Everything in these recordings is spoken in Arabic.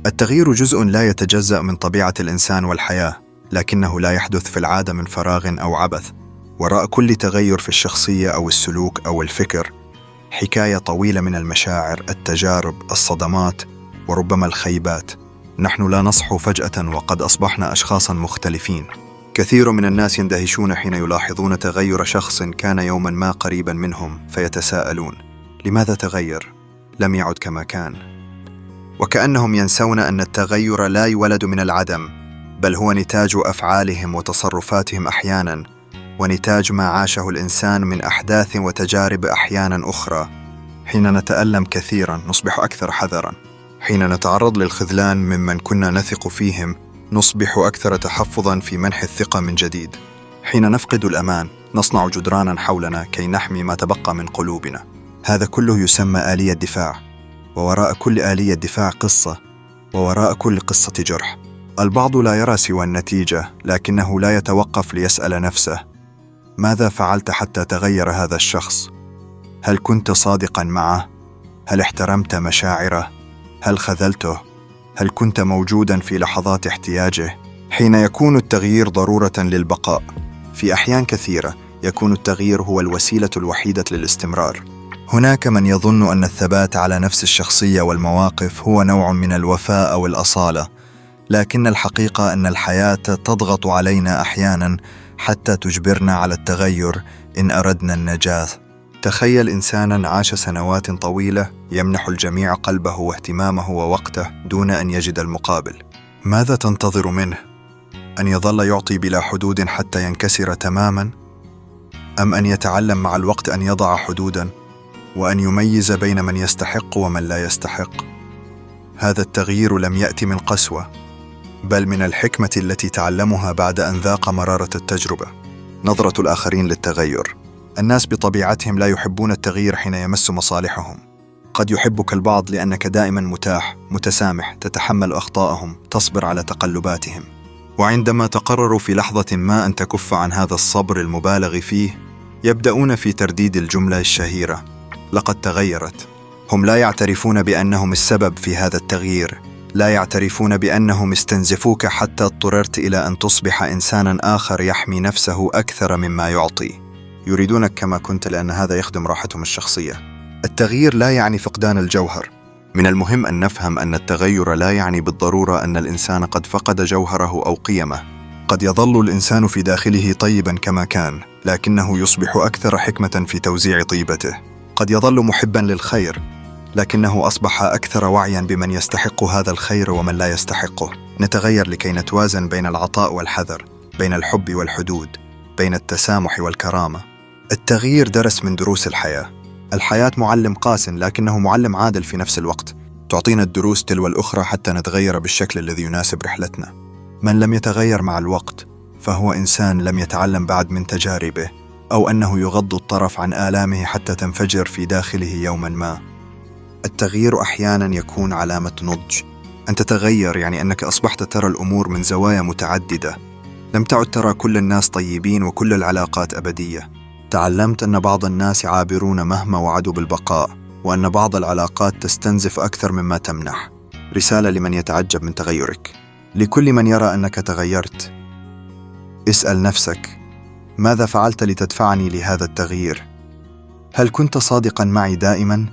التغيير جزء لا يتجزأ من طبيعة الإنسان والحياة، لكنه لا يحدث في العادة من فراغ أو عبث. وراء كل تغير في الشخصية أو السلوك أو الفكر حكاية طويلة من المشاعر، التجارب، الصدمات، وربما الخيبات. نحن لا نصحو فجأة وقد أصبحنا أشخاصا مختلفين. كثير من الناس يندهشون حين يلاحظون تغير شخص كان يوما ما قريبا منهم، فيتساءلون: لماذا تغير؟ لم يعد كما كان. وكأنهم ينسون أن التغير لا يولد من العدم، بل هو نتاج أفعالهم وتصرفاتهم أحيانا، ونتاج ما عاشه الإنسان من أحداث وتجارب أحيانا أخرى. حين نتألم كثيرا نصبح أكثر حذرا. حين نتعرض للخذلان ممن كنا نثق فيهم نصبح أكثر تحفظا في منح الثقة من جديد. حين نفقد الأمان نصنع جدرانا حولنا كي نحمي ما تبقى من قلوبنا. هذا كله يسمى آلية دفاع، ووراء كل آلية دفاع قصة، ووراء كل قصة جرح. البعض لا يرى سوى النتيجة، لكنه لا يتوقف ليسأل نفسه: ماذا فعلت حتى تغير هذا الشخص؟ هل كنت صادقا معه؟ هل احترمت مشاعره؟ هل خذلته؟ هل كنت موجودا في لحظات احتياجه؟ حين يكون التغيير ضرورة للبقاء، في أحيان كثيرة يكون التغيير هو الوسيلة الوحيدة للاستمرار. هناك من يظن أن الثبات على نفس الشخصية والمواقف هو نوع من الوفاء أو الأصالة، لكن الحقيقة أن الحياة تضغط علينا أحيانا حتى تجبرنا على التغير إن أردنا النجاة. تخيل إنسانا عاش سنوات طويلة يمنح الجميع قلبه واهتمامه ووقته دون أن يجد المقابل. ماذا تنتظر منه؟ أن يظل يعطي بلا حدود حتى ينكسر تماما؟ أم أن يتعلم مع الوقت أن يضع حدودا وأن يميز بين من يستحق ومن لا يستحق؟ هذا التغيير لم يأتي من قسوة، بل من الحكمة التي تعلمها بعد أن ذاق مرارة التجربة. نظرة الآخرين للتغير. الناس بطبيعتهم لا يحبون التغيير حين يمس مصالحهم. قد يحبك البعض لأنك دائما متاح، متسامح، تتحمل أخطاءهم، تصبر على تقلباتهم. وعندما تقرروا في لحظة ما أن تكف عن هذا الصبر المبالغ فيه، يبدأون في ترديد الجملة الشهيرة: لقد تغيرت. هم لا يعترفون بأنهم السبب في هذا التغيير، لا يعترفون بأنهم استنزفوك حتى اضطررت إلى أن تصبح إنسانا آخر يحمي نفسه أكثر مما يعطي. يريدونك كما كنت لأن هذا يخدم راحتهم الشخصية. التغيير لا يعني فقدان الجوهر. من المهم أن نفهم أن التغير لا يعني بالضرورة أن الإنسان قد فقد جوهره أو قيمه. قد يظل الإنسان في داخله طيبا كما كان، لكنه يصبح أكثر حكمة في توزيع طيبته. قد يظل محبا للخير، لكنه أصبح أكثر وعيا بمن يستحق هذا الخير ومن لا يستحقه. نتغير لكي نتوازن بين العطاء والحذر، بين الحب والحدود، بين التسامح والكرامة. التغيير درس من دروس الحياة. الحياة معلم قاس، لكنه معلم عادل في نفس الوقت. تعطينا الدروس تلو الأخرى حتى نتغير بالشكل الذي يناسب رحلتنا. من لم يتغير مع الوقت فهو إنسان لم يتعلم بعد من تجاربه، أو أنه يغض الطرف عن آلامه حتى تنفجر في داخله يوما ما. التغيير أحيانا يكون علامة نضج. أن تتغير يعني أنك أصبحت ترى الأمور من زوايا متعددة. لم تعد ترى كل الناس طيبين وكل العلاقات أبدية. تعلمت أن بعض الناس عابرون مهما وعدوا بالبقاء، وأن بعض العلاقات تستنزف أكثر مما تمنح. رسالة لمن يتعجب من تغيرك. لكل من يرى أنك تغيرت، اسأل نفسك: ماذا فعلت لتدفعني لهذا التغيير؟ هل كنت صادقا معي دائما؟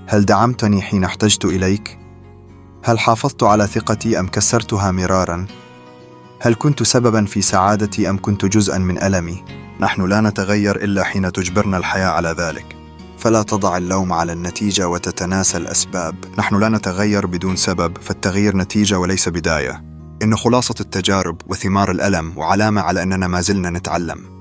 هل دعمتني حين احتجت إليك؟ هل حافظت على ثقتي أم كسرتها مرارا؟ هل كنت سببا في سعادتي أم كنت جزءا من ألمي؟ نحن لا نتغير إلا حين تجبرنا الحياة على ذلك. فلا تضع اللوم على النتيجة وتتناسى الأسباب. نحن لا نتغير بدون سبب، فالتغيير نتيجة وليس بداية. إن خلاصة التجارب وثمار الألم وعلامة على أننا ما زلنا نتعلم.